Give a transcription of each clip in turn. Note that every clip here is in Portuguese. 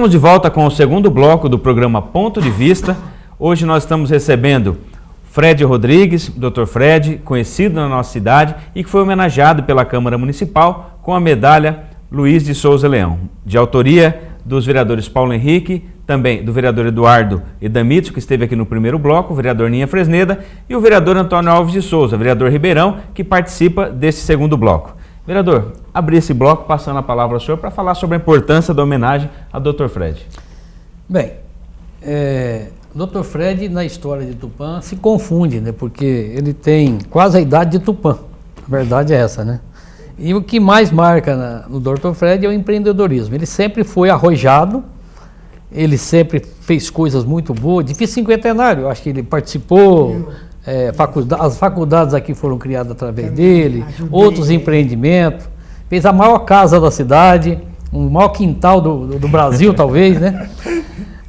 Estamos de volta com o segundo bloco do programa Ponto de Vista. Hoje nós estamos recebendo Fred Rodrigues, Dr. Fred, conhecido na nossa cidade e que foi homenageado pela Câmara Municipal com a medalha Luiz de Souza Leão, de autoria dos vereadores Paulo Henrique, também do vereador Eduardo Edamito, que esteve aqui no primeiro bloco, o vereador Ninha Fresneda, e o vereador Antônio Alves de Souza, vereador Ribeirão, que participa desse segundo bloco. Vereador, abri esse bloco passando a palavra ao senhor para falar sobre a importância da homenagem a Dr. Fred. Bem, Dr. Fred na história de Tupã se confunde, né? Porque ele tem quase a idade de Tupã, a verdade é essa, né? E o que mais marca no Dr. Fred é o empreendedorismo. Ele sempre foi arrojado, ele sempre fez coisas muito boas, difícil cinquentenário, acho que ele participou, as faculdades aqui foram criadas através dele, outros empreendimentos, fez a maior casa da cidade, o maior quintal do Brasil talvez, né?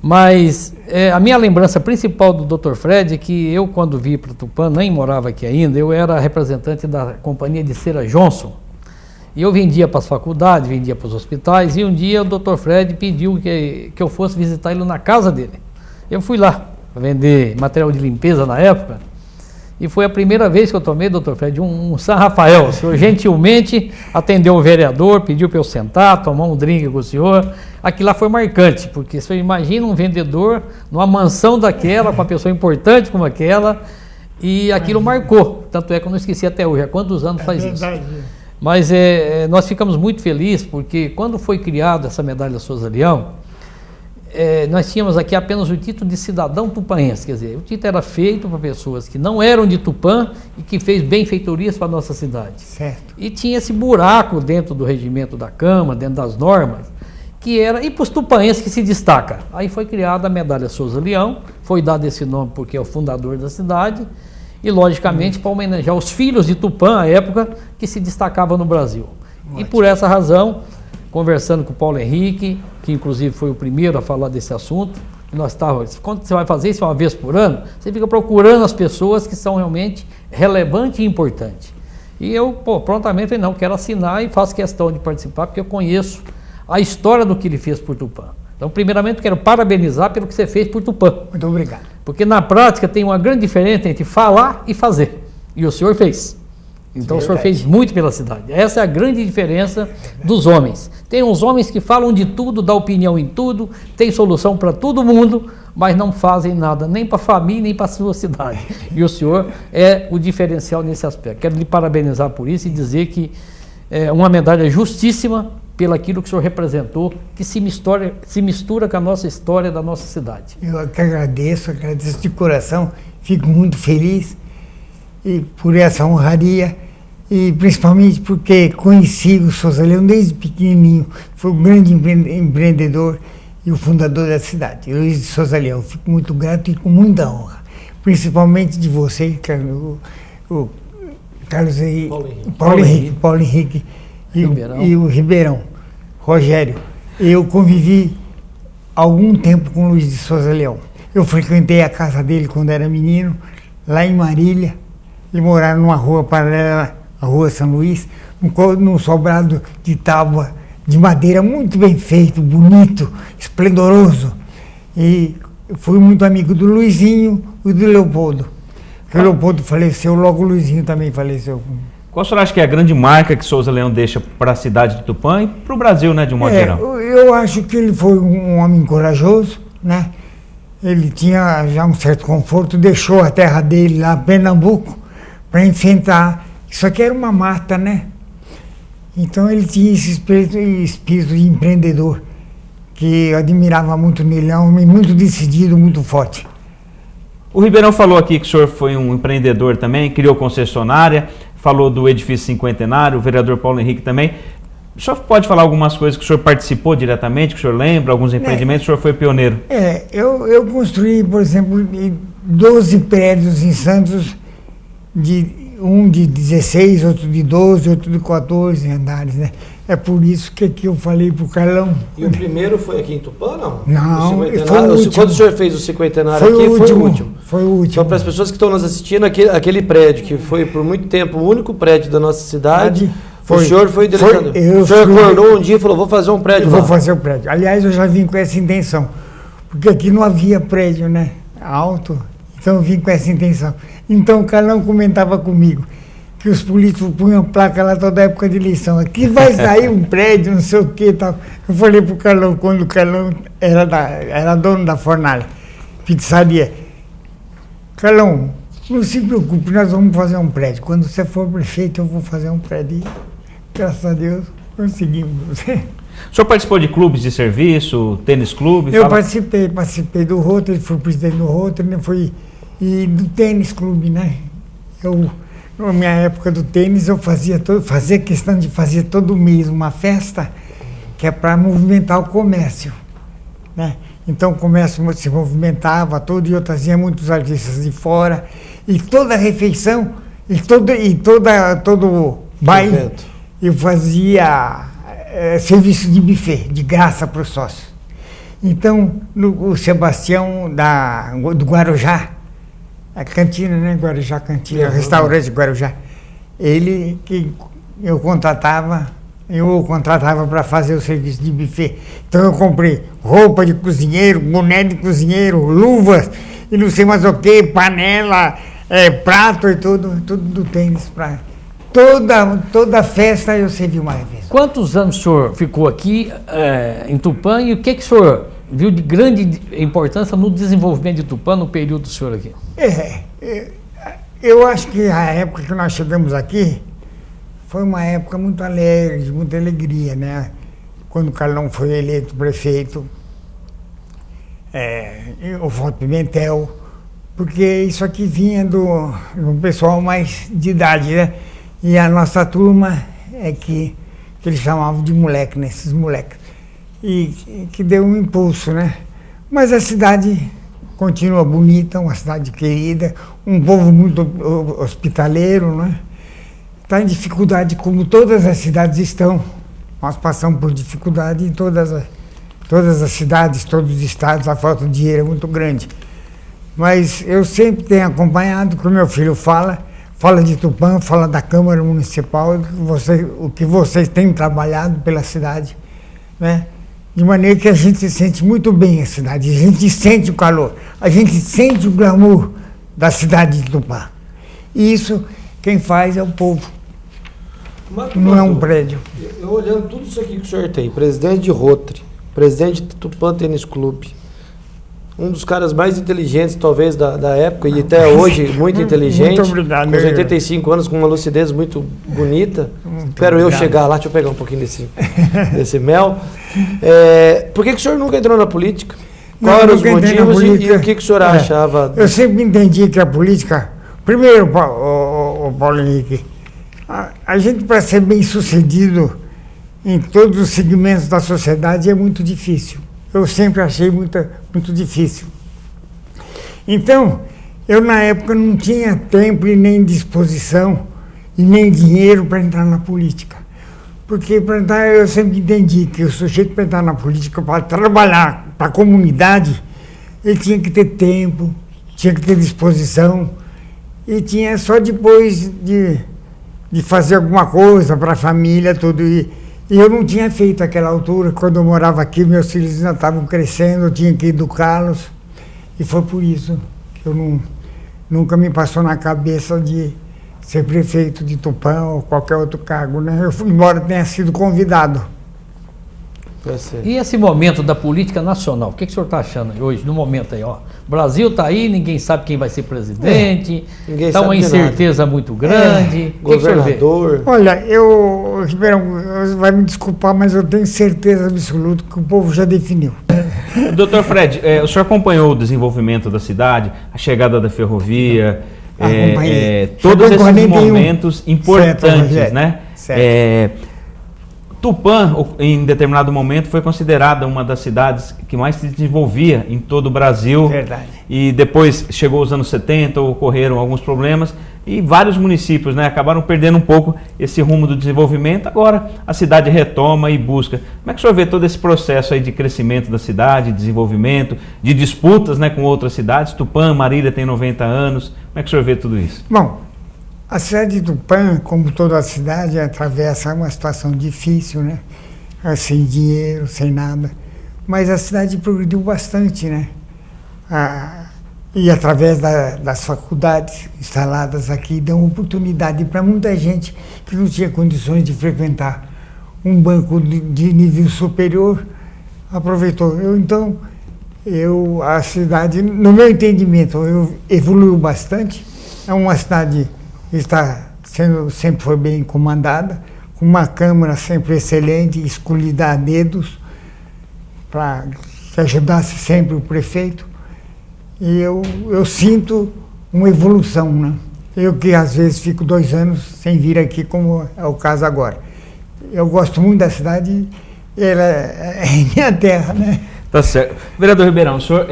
Mas a minha lembrança principal do Dr. Fred é que eu, quando vim para Tupã, nem morava aqui ainda, eu era representante da companhia de cera Johnson. E eu vendia para as faculdades, vendia para os hospitais, e um dia o Dr. Fred pediu que eu fosse visitar ele na casa dele. Eu fui lá para vender material de limpeza na época, e foi a primeira vez que eu tomei, Dr. Fred, um San Rafael. O senhor gentilmente atendeu o vereador, pediu para eu sentar, tomar um drink com o senhor. Aquilo lá foi marcante, porque você imagina um vendedor numa mansão daquela, com uma pessoa importante como aquela, e aquilo marcou. Tanto é que eu não esqueci até hoje. Há quantos anos faz isso? Mas nós ficamos muito felizes, porque quando foi criada essa medalha Souza Leão, nós tínhamos aqui apenas o título de cidadão tupanense, quer dizer, o título era feito para pessoas que não eram de Tupã e que fez benfeitorias para a nossa cidade. Certo. E tinha esse buraco dentro do regimento da Câmara, dentro das normas, que era, e para os tupanenses que se destaca. Aí foi criada a medalha Souza Leão, foi dado esse nome porque é o fundador da cidade, e logicamente para homenagear os filhos de Tupã, à época, que se destacavam no Brasil. Ótimo. E por essa razão, conversando com o Paulo Henrique, que inclusive foi o primeiro a falar desse assunto, nós estávamos, quando você vai fazer isso uma vez por ano, você fica procurando as pessoas que são realmente relevantes e importantes. E eu, prontamente falei, não, quero assinar e faço questão de participar, porque eu conheço a história do que ele fez por Tupã. Então, primeiramente, quero parabenizar pelo que você fez por Tupã. Muito obrigado. Porque na prática tem uma grande diferença entre falar e fazer. E o senhor fez. Então o senhor fez muito pela cidade. Essa é a grande diferença dos homens. Tem uns homens que falam de tudo, dão opinião em tudo, tem solução para todo mundo, mas não fazem nada, nem para a família, nem para a sua cidade. E o senhor é o diferencial nesse aspecto. Quero lhe parabenizar por isso e dizer que é uma medalha justíssima pelo aquilo que o senhor representou, que se mistura com a nossa história da nossa cidade. Eu que agradeço de coração, fico muito feliz por essa honraria, e principalmente porque conheci o Souza Leão desde pequenininho, foi um grande empreendedor e o fundador da cidade, Luiz de Souza Leão. Fico muito grato e com muita honra, principalmente de você, o Carlos Paulo Henrique e o Ribeirão. Rogério, eu convivi algum tempo com o Luiz de Souza Leão. Eu frequentei a casa dele quando era menino, lá em Marília. Ele morava numa rua paralela à Rua São Luís, num sobrado de tábua de madeira muito bem feito, bonito, esplendoroso. E fui muito amigo do Luizinho e do Leopoldo. O Leopoldo faleceu, logo o Luizinho também faleceu. Qual o senhor acha que é a grande marca que Souza Leão deixa para a cidade de Tupã e para o Brasil, né, de um modo geral? Eu acho que ele foi um homem corajoso, né? Ele tinha já um certo conforto, deixou a terra dele lá, Pernambuco, para enfrentar. Isso aqui era uma mata, né? Então ele tinha esse espírito de empreendedor, que eu admirava muito nele, é um homem muito decidido, muito forte. O Ribeirão falou aqui que o senhor foi um empreendedor também, criou concessionária, falou do edifício cinquentenário, o vereador Paulo Henrique também. O senhor pode falar algumas coisas que o senhor participou diretamente, que o senhor lembra, alguns empreendimentos, o senhor foi pioneiro? Eu construí, por exemplo, 12 prédios em Santos, um de 16, outro de 12, outro de 14 andares, né? É por isso que aqui eu falei pro Carlão. E o primeiro foi aqui em Tupã, não? Não, foi o último. Quando o senhor fez o cinquentenário foi foi o último. Foi o último. Então, para as pessoas que estão nos assistindo, aquele prédio que foi por muito tempo o único prédio da nossa cidade, O senhor foi diretor. O senhor acordou um dia e falou, vou fazer um prédio lá. Vou fazer um prédio. Aliás, eu já vim com essa intenção, porque aqui não havia prédio, né, alto, então eu vim com essa intenção. Então o Carlão comentava comigo que os políticos punham placa lá toda época de eleição, aqui vai sair um prédio, não sei o que e tal. Eu falei pro Carlão, quando o Carlão era dono da fornalha, pizzaria, Carlão, não se preocupe, nós vamos fazer um prédio. Quando você for prefeito, eu vou fazer um prédio. E, graças a Deus, conseguimos. O senhor participou de clubes de serviço, tênis clube? Eu participei do Rotary, fui presidente do Rotary, né, e do tênis clube, né? Na minha época do tênis, eu fazia questão de fazer todo mês uma festa que é para movimentar o comércio, né? Então o comércio se movimentava todo e eu trazia muitos artistas de fora e toda a refeição todo baile eu fazia serviço de buffet, de graça para os sócios. Então o Sebastião do Guarujá, a cantina, né? Guarujá Cantina, restaurante Guarujá. Ele que eu contratava para fazer o serviço de buffet. Então eu comprei roupa de cozinheiro, boné de cozinheiro, luvas e não sei mais o que, panela, prato e tudo do tênis. Toda festa eu servi uma vez. Quantos anos o senhor ficou aqui em Tupã e o que o senhor viu de grande importância no desenvolvimento de Tupã no período do senhor aqui? Eu acho que a época que nós chegamos aqui foi uma época muito alegre, de muita alegria, né? Quando o Carlão foi eleito prefeito, o Voto Pimentel, porque isso aqui vinha do pessoal mais de idade, né? E a nossa turma que eles chamavam de moleque, né? Esses moleques. E que deu um impulso, né? Mas a cidade continua bonita, uma cidade querida, um povo muito hospitaleiro, né? Está em dificuldade como todas as cidades estão. Nós passamos por dificuldade em todas as cidades, todos os estados, a falta de dinheiro é muito grande. Mas eu sempre tenho acompanhado o que o meu filho fala de Tupã, fala da Câmara Municipal, o que vocês têm trabalhado pela cidade, né? De maneira que a gente se sente muito bem a cidade, a gente sente o calor, a gente sente o glamour da cidade de Tupã. E isso quem faz é o povo, não é um prédio. Eu olhando tudo isso aqui que o senhor tem, presidente de Rotary, presidente de Tupã Tênis Clube, um dos caras mais inteligentes talvez da época e até hoje muito inteligente, muito obrigado, com 85 anos, com uma lucidez muito bonita. Espero eu chegar lá, deixa eu pegar um pouquinho desse mel. Por que o senhor nunca entrou na política? Quais eram os motivos e o que o senhor achava? Eu sempre entendi que a política, primeiro, o Paulo Henrique, a gente para ser bem sucedido em todos os segmentos da sociedade é muito difícil. Eu sempre achei muito difícil. Então, eu na época não tinha tempo e nem disposição e nem dinheiro para entrar na política. Porque para entrar, eu sempre entendi que o sujeito para entrar na política, para trabalhar para a comunidade, ele tinha que ter tempo, tinha que ter disposição e tinha só depois de fazer alguma coisa para a família, tudo. E eu não tinha feito aquela altura, quando eu morava aqui, meus filhos ainda estavam crescendo, eu tinha que educá-los. E foi por isso que eu nunca me passou na cabeça de ser prefeito de Tupã ou qualquer outro cargo, né? Eu fui embora, tenha sido convidado. E esse momento da política nacional, o que o senhor está achando hoje, no momento aí? Ó, o Brasil está aí, ninguém sabe quem vai ser presidente, está uma incerteza muito grande. Governador. Olha, Ribeirão, vai me desculpar, mas eu tenho certeza absoluta que o povo já definiu. Doutor Fred, o senhor acompanhou o desenvolvimento da cidade, a chegada da ferrovia, todos esses momentos importantes, certo, né? Certo. Tupã, em determinado momento, foi considerada uma das cidades que mais se desenvolvia em todo o Brasil. Verdade. E depois chegou os anos 70, ocorreram alguns problemas e vários municípios, né, acabaram perdendo um pouco esse rumo do desenvolvimento. Agora a cidade retoma e busca. Como é que o senhor vê todo esse processo aí de crescimento da cidade, desenvolvimento, de disputas, né, com outras cidades? Tupã, Marília tem 90 anos. Como é que o senhor vê tudo isso? Bom, A cidade de Tupã, como toda a cidade, atravessa uma situação difícil, né? Sem dinheiro, sem nada. Mas a cidade progrediu bastante, né? E através das faculdades instaladas aqui, dão oportunidade para muita gente que não tinha condições de frequentar um banco de nível superior, aproveitou. A cidade, no meu entendimento, evoluiu bastante. É uma cidade que sempre foi bem comandada, com uma Câmara sempre excelente, escolhida a dedos, para que ajudasse sempre o prefeito. E eu sinto uma evolução, né? Eu que às vezes fico 2 anos sem vir aqui, como é o caso agora. Eu gosto muito da cidade, ela é minha terra, né? Tá certo. Vereador Ribeirão, o senhor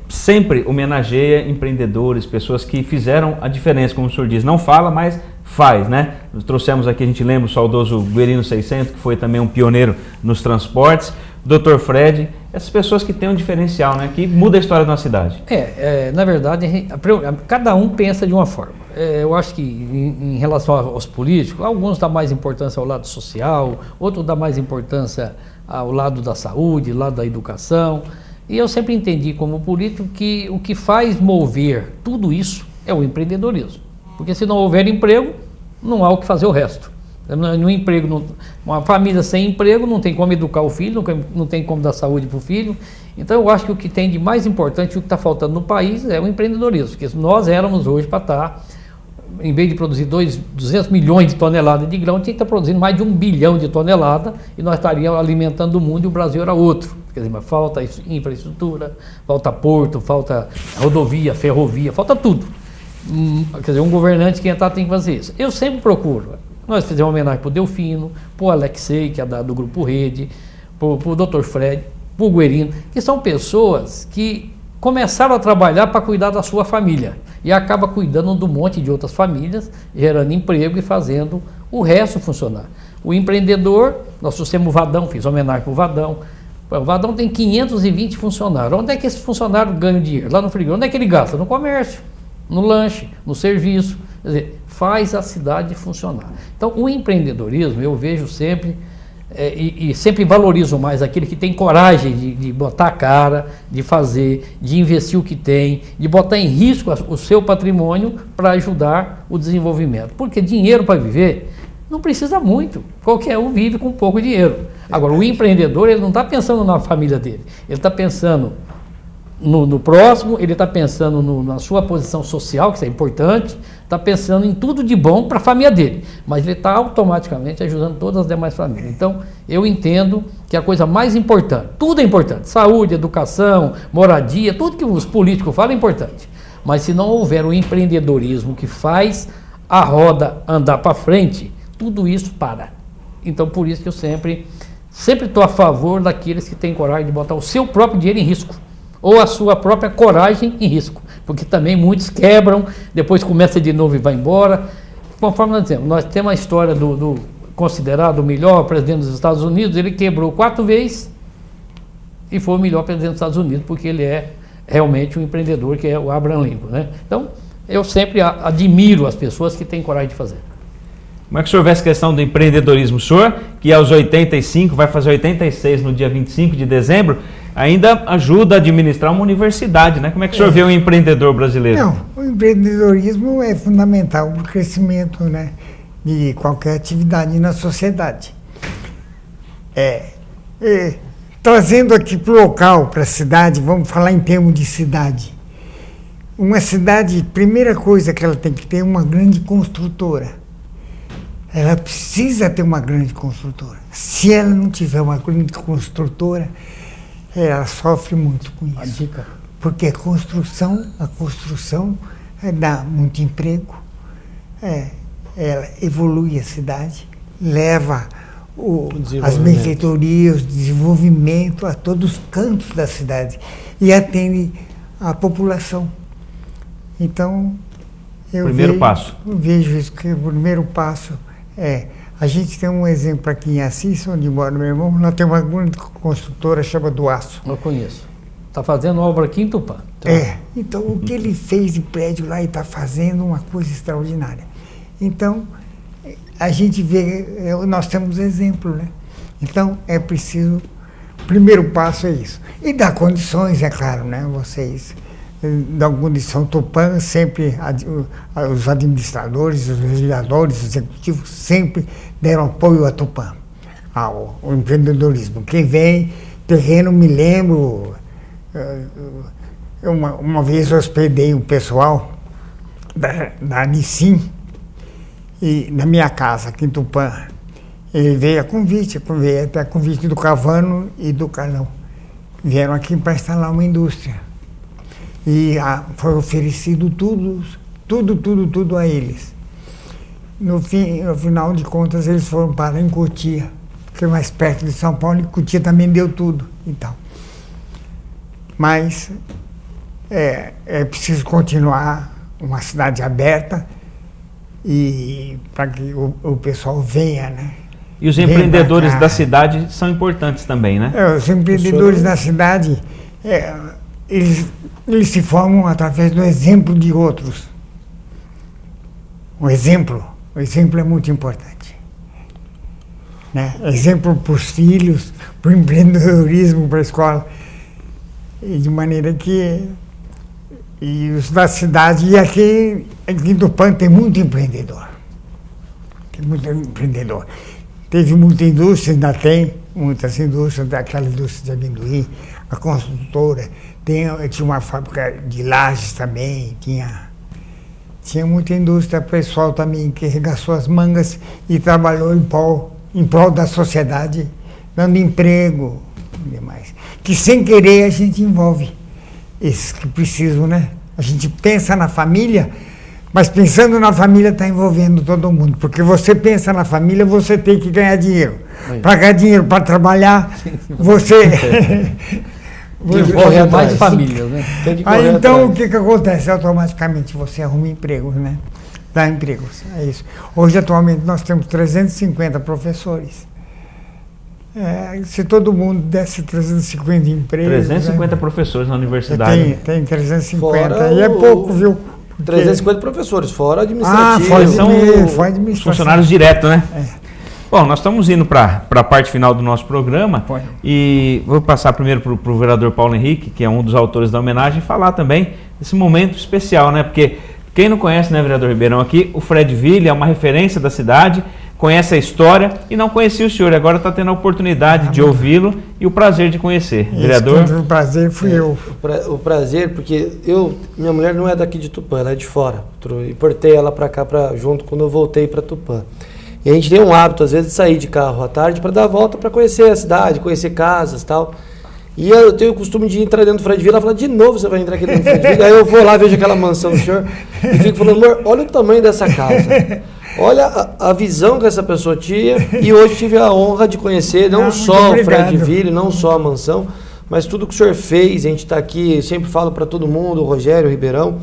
sempre homenageia empreendedores, pessoas que fizeram a diferença, como o senhor diz, não fala, mas faz, né? Nós trouxemos aqui, a gente lembra o saudoso Guerino 600, que foi também um pioneiro nos transportes, Dr. Fred, essas pessoas que têm um diferencial, né? Que muda a história da nossa cidade. Na verdade, cada um pensa de uma forma. Eu acho que em relação aos políticos, alguns dão mais importância ao lado social, outros dão mais importância ao lado da saúde, ao lado da educação. E eu sempre entendi como político que o que faz mover tudo isso é o empreendedorismo. Porque se não houver emprego, não há o que fazer o resto. No emprego, uma família sem emprego não tem como educar o filho, não tem como dar saúde para o filho. Então eu acho que o que tem de mais importante, o que está faltando no país é o empreendedorismo. Porque nós éramos hoje para estar, em vez de produzir 200 milhões de toneladas de grão, tinha que estar produzindo mais de 1 bilhão de toneladas e nós estaríamos alimentando o mundo e o Brasil era outro. Quer dizer, mas falta infraestrutura, falta porto, falta rodovia, ferrovia, falta tudo. Quer dizer, um governante que entrar tem que fazer isso. Eu sempre procuro. Nós fizemos uma homenagem para o Delfino, para o Alexei, que é do Grupo Rede, para o Dr. Fred, para o Guerino, que são pessoas que começaram a trabalhar para cuidar da sua família e acaba cuidando de um monte de outras famílias, gerando emprego e fazendo o resto funcionar. O empreendedor, nós trouxemos o Vadão, fiz homenagem para o Vadão. O Vadão tem 520 funcionários. Onde é que esse funcionário ganha dinheiro? Lá no frigorífico. Onde é que ele gasta? No comércio, no lanche, no serviço. Quer dizer, faz a cidade funcionar. Então, o empreendedorismo, eu vejo sempre, e sempre valorizo mais aquele que tem coragem de botar a cara, de fazer, de investir o que tem, de botar em risco o seu patrimônio para ajudar o desenvolvimento. Porque dinheiro para viver não precisa muito. Qualquer um vive com pouco dinheiro. Agora, o empreendedor, ele não está pensando na família dele, ele está pensando no próximo, ele está pensando na sua posição social, que isso é importante, está pensando em tudo de bom para a família dele, mas ele está automaticamente ajudando todas as demais famílias. Então, eu entendo que a coisa mais importante, tudo é importante, saúde, educação, moradia, tudo que os políticos falam é importante, mas se não houver um empreendedorismo que faz a roda andar para frente, tudo isso para. Então, por isso que eu sempre estou a favor daqueles que têm coragem de botar o seu próprio dinheiro em risco, ou a sua própria coragem em risco, porque também muitos quebram, depois começa de novo e vai embora. Conforme nós dizemos, nós temos a história do considerado o melhor presidente dos Estados Unidos, ele quebrou 4 vezes e foi o melhor presidente dos Estados Unidos, porque ele é realmente um empreendedor, que é o Abraham Lincoln, né? Então, eu sempre admiro as pessoas que têm coragem de fazer. Como é que o senhor vê essa questão do empreendedorismo? O senhor, que aos 85, vai fazer 86 no dia 25 de dezembro, ainda ajuda a administrar uma universidade, né? Como é que o senhor vê o empreendedor brasileiro? Não, o empreendedorismo é fundamental para o crescimento, né, de qualquer atividade na sociedade. Trazendo aqui para o local, para a cidade, vamos falar em termos de cidade. Uma cidade, primeira coisa que ela tem que ter é uma grande construtora. Ela precisa ter uma grande construtora. Se ela não tiver uma grande construtora, ela sofre muito com isso. A dica. Porque a construção dá muito emprego, ela evolui a cidade, leva as benfeitorias, o desenvolvimento a todos os cantos da cidade e atende a população. Então, eu vejo isso, que o primeiro passo a gente tem um exemplo aqui em Assis, onde mora meu irmão, nós temos uma grande construtora chamada do Aço. Eu conheço. Está fazendo obra aqui em Tupã. Então o que ele fez de prédio lá, ele está fazendo uma coisa extraordinária. Então, a gente vê, nós temos exemplo, né? Então, é preciso, o primeiro passo é isso. E dar condições, é claro, né? Vocês dão condição. Tupã sempre, os administradores, os legisladores, os executivos sempre deram apoio a Tupã, ao empreendedorismo. Quem vem, terreno, me lembro, uma vez eu hospedei um pessoal da Anicim, e na minha casa, aqui em Tupã, ele veio até a convite do Cavano e do Carlão. Vieram aqui para instalar uma indústria. E foi oferecido tudo a eles. No final de contas, eles foram para em Cotia, que é mais perto de São Paulo, e Cotia também deu tudo e tal. Mas é preciso continuar uma cidade aberta, e para que o pessoal venha, né? E os empreendedores da cidade são importantes também, né? Os empreendedores da cidade, eles se formam através do exemplo de outros. O exemplo é muito importante, né? Exemplo para os filhos, para o empreendedorismo, para a escola, e de maneira que e os da cidade, e aqui em Tupã tem muito empreendedor. Teve muita indústria, ainda tem muitas indústrias, daquela indústria de amendoim, a construtora, tinha uma fábrica de lajes também, tinha muita indústria, pessoal também que arregaçou as mangas e trabalhou em prol da sociedade, dando emprego e demais. Que sem querer a gente envolve esses que precisam, né? A gente pensa na família, mas pensando na família está envolvendo todo mundo, porque você pensa na família, você tem que ganhar dinheiro. Para ganhar dinheiro, para trabalhar, você... Envolve mais famílias, né? Aí então o que acontece? Automaticamente você arruma empregos, né? Dá empregos, é isso. Hoje, atualmente, nós temos 350 professores. Se todo mundo desse 350 empregos... 350 né? Professores na universidade. Tem 350, e é pouco, viu? 350 professores, fora administrativo. Fora administrativo. Funcionários diretos, né? Bom, nós estamos indo para a parte final do nosso programa. E vou passar primeiro para o vereador Paulo Henrique, que é um dos autores da homenagem, falar também desse momento especial, né? Porque quem não conhece, né, vereador Ribeirão, aqui, o Fred Ville é uma referência da cidade, conhece a história e não conhecia o senhor. Agora está tendo a oportunidade de ouvi-lo e o prazer de conhecer. Vereador? O prazer fui eu. O prazer, porque minha mulher não é daqui de Tupã, ela é de fora. Importei ela para cá junto quando eu voltei para Tupã. E a gente tem um hábito, às vezes, de sair de carro à tarde para dar a volta, para conhecer a cidade, conhecer casas e tal. E eu tenho o costume de entrar dentro do Fred Ville, ela fala, de novo você vai entrar aqui dentro do Fred Ville? Aí eu vou lá, vejo aquela mansão do senhor e fico falando, amor, olha o tamanho dessa casa. Olha a visão que essa pessoa tinha, e hoje tive a honra de conhecer não só o Fred Ville, não só a mansão, mas tudo que o senhor fez. A gente está aqui, eu sempre falo para todo mundo, o Rogério, o Ribeirão,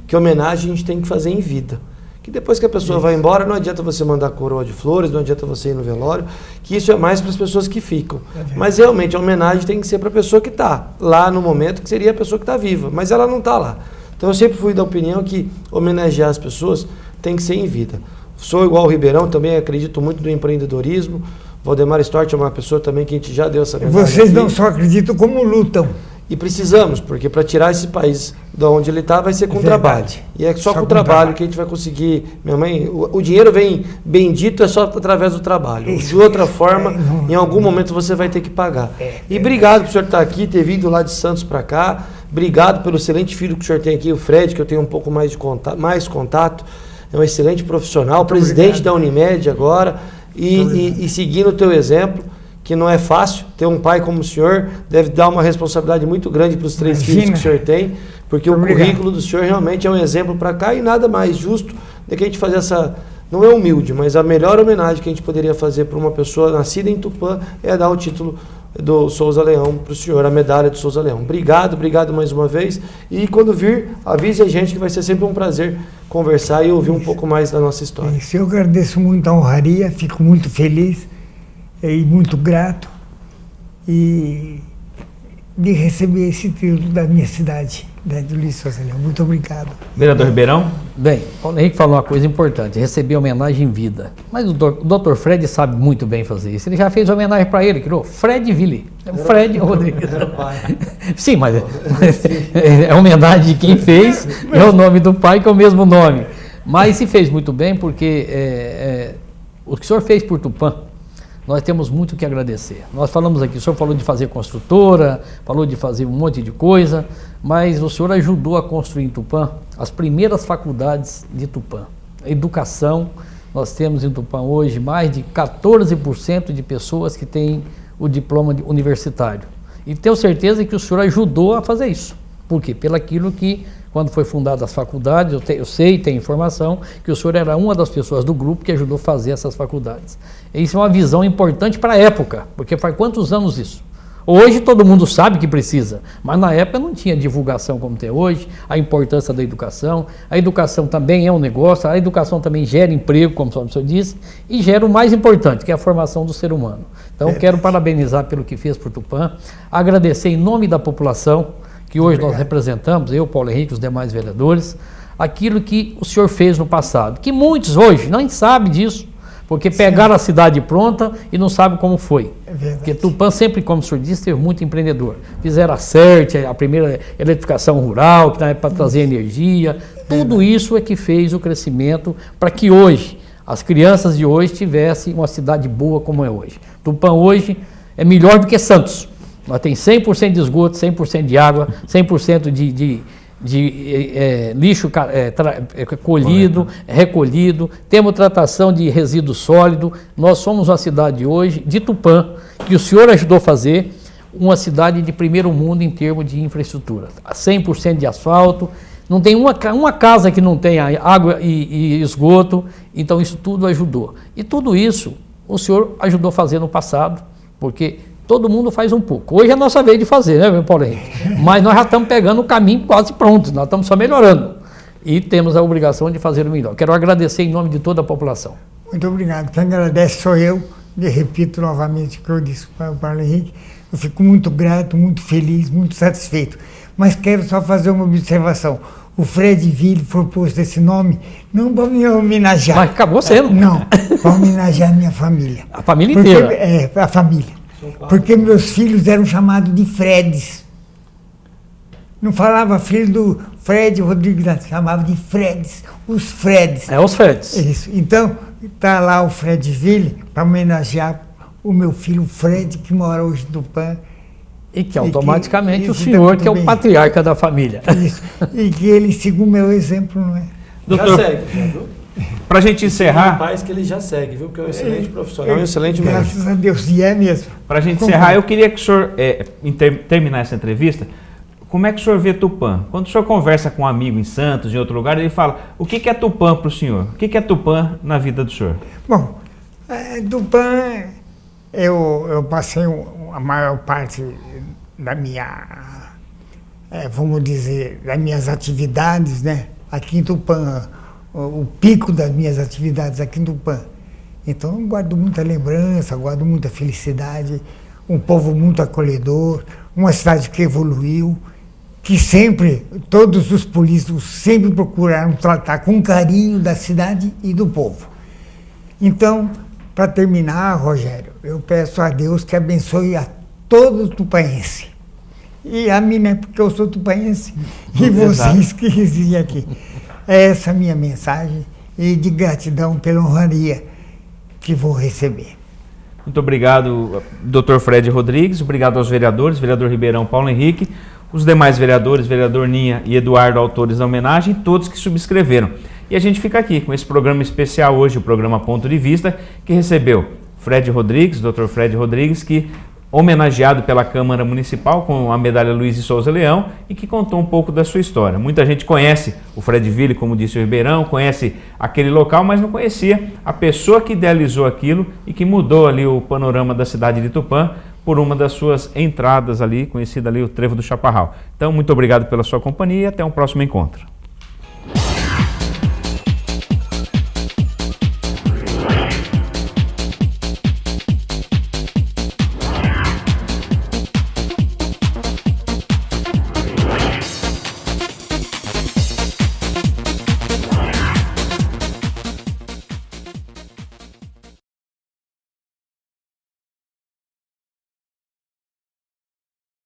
que homenagem a gente tem que fazer em vida. Que depois que a pessoa vai embora, não adianta você mandar coroa de flores, não adianta você ir no velório, que isso é mais para as pessoas que ficam. Mas realmente a homenagem tem que ser para a pessoa que está lá no momento, que seria a pessoa que está viva, mas ela não está lá. Então eu sempre fui da opinião que homenagear as pessoas tem que ser em vida. Sou igual o Ribeirão, também acredito muito no empreendedorismo. Valdemar Stort é uma pessoa também que a gente já deu essa mensagem. Vocês não só acreditam, como lutam. E precisamos, porque para tirar esse país de onde ele está vai ser com trabalho. E é só com o trabalho que a gente vai conseguir. Minha mãe, o dinheiro vem bendito é só através do trabalho. De outra forma, em algum momento você vai ter que pagar. E obrigado por o senhor estar aqui, ter vindo lá de Santos para cá. Obrigado pelo excelente filho que o senhor tem aqui, o Fred, que eu tenho um pouco mais de contato. É um excelente profissional, muito presidente da Unimed agora, e seguindo o teu exemplo, que não é fácil, ter um pai como o senhor deve dar uma responsabilidade muito grande para os 3 filhos que o senhor tem, porque o currículo do senhor realmente é um exemplo para cá, e nada mais justo do que a gente fazer essa, não é humilde, mas a melhor homenagem que a gente poderia fazer para uma pessoa nascida em Tupã é dar o título do Souza Leão para o senhor, a medalha do Souza Leão. Obrigado mais uma vez, e quando vir, avise a gente que vai ser sempre um prazer conversar e ouvir um pouco mais da nossa história. Eu agradeço muito a honraria, fico muito feliz e muito grato, e de receber esse título da minha cidade, de Luiz Souza Leão. Muito obrigado. Vereador Ribeirão? Bem, o Paulo Henrique falou uma coisa importante, receber homenagem em vida. Mas o Dr. Fred sabe muito bem fazer isso. Ele já fez homenagem para ele, criou Fredville. Fred Rodrigues. Sim, mas é homenagem de quem fez, é o nome do pai que é o mesmo nome. Mas se fez muito bem porque o que o senhor fez por Tupã, nós temos muito o que agradecer. Nós falamos aqui, o senhor falou de fazer construtora, falou de fazer um monte de coisa, mas o senhor ajudou a construir em Tupã as primeiras faculdades de Tupã. A educação, nós temos em Tupã hoje mais de 14% de pessoas que têm o diploma universitário. E tenho certeza que o senhor ajudou a fazer isso. Por quê? Pelo aquilo que, quando foi fundadas as faculdades, eu sei, tenho informação, que o senhor era uma das pessoas do grupo que ajudou a fazer essas faculdades. Isso é uma visão importante para a época, porque faz quantos anos isso? Hoje todo mundo sabe que precisa, mas na época não tinha divulgação como tem hoje, a importância da educação. A educação também é um negócio, a educação também gera emprego, como o senhor disse, e gera o mais importante, que é a formação do ser humano. Então quero parabenizar pelo que fez por Tupã, agradecer em nome da população, que hoje nós representamos, eu, Paulo Henrique, os demais vereadores, aquilo que o senhor fez no passado, que muitos hoje não sabem disso, porque pegaram a cidade pronta e não sabem como foi. Porque Tupã sempre, como o senhor disse, teve muito empreendedor. Fizeram a CERT, a primeira eletrificação rural, que é para trazer energia. Tudo isso é que fez o crescimento para que hoje, as crianças de hoje tivessem uma cidade boa como é hoje. Tupã hoje é melhor do que Santos. Nós temos 100% de esgoto, 100% de água, 100% de lixo colhido, recolhido, temos tratação de resíduo sólido. Nós somos uma cidade hoje, de Tupã, que o senhor ajudou a fazer, uma cidade de primeiro mundo em termos de infraestrutura. 100% de asfalto, não tem uma casa que não tenha água e esgoto, então isso tudo ajudou. E tudo isso o senhor ajudou a fazer no passado, porque todo mundo faz um pouco. Hoje é a nossa vez de fazer, né, meu Paulo Henrique? Mas nós já estamos pegando o caminho quase pronto, nós estamos só melhorando. E temos a obrigação de fazer o melhor. Quero agradecer em nome de toda a população. Muito obrigado. Quem agradece sou eu. E repito novamente o que eu disse para o Paulo Henrique. Eu fico muito grato, muito feliz, muito satisfeito. Mas quero só fazer uma observação. O Fredville foi posto esse nome não para me homenagear. Mas acabou sendo. Não, para homenagear a minha família. A família inteira. A família. Porque meus filhos eram chamados de Freds. Não falava filho do Fred Rodrigues, chamava de Freds. Os Freds. É, os Freds. Isso. Então, está lá o Fredville para homenagear o meu filho Fred, que mora hoje em Tupã. E que automaticamente o senhor, que é o patriarca da família. Isso. E que ele siga o meu exemplo, não é? Doutor, já segue, viu? Para a gente encerrar... Rapaz, que ele já segue, viu? Porque é um excelente profissional, um excelente médico. Graças a Deus, e é mesmo. Para a gente encerrar, eu queria que o senhor, terminar essa entrevista, como é que o senhor vê Tupã? Quando o senhor conversa com um amigo em Santos, em outro lugar, ele fala, o que é Tupã para o senhor? O que é Tupã na vida do senhor? Bom, Tupã, eu passei a maior parte da minha, vamos dizer, das minhas atividades, né? Aqui em Tupã, o pico das minhas atividades aqui em Tupã. Então, eu guardo muita lembrança, guardo muita felicidade, um povo muito acolhedor, uma cidade que evoluiu, que sempre, todos os políticos sempre procuraram tratar com carinho da cidade e do povo. Então, para terminar, Rogério, eu peço a Deus que abençoe a todo tupaense. E a mim, né, porque eu sou tupaense, e vocês que residem aqui. É essa a minha mensagem e de gratidão pela honraria que vou receber. Muito obrigado, Dr. Fred Rodrigues, obrigado aos vereadores, vereador Ribeirão, Paulo Henrique, os demais vereadores, vereador Ninha e Eduardo, autores da homenagem, todos que subscreveram. E a gente fica aqui com esse programa especial hoje, o programa Ponto de Vista, que recebeu Fred Rodrigues, Dr. Fred Rodrigues, que homenageado pela Câmara Municipal com a medalha Luiz de Souza Leão e que contou um pouco da sua história. Muita gente conhece o Fredville, como disse o Ribeirão, conhece aquele local, mas não conhecia a pessoa que idealizou aquilo e que mudou ali o panorama da cidade de Tupã por uma das suas entradas ali, conhecida ali o Trevo do Chaparral. Então, muito obrigado pela sua companhia e até um próximo encontro.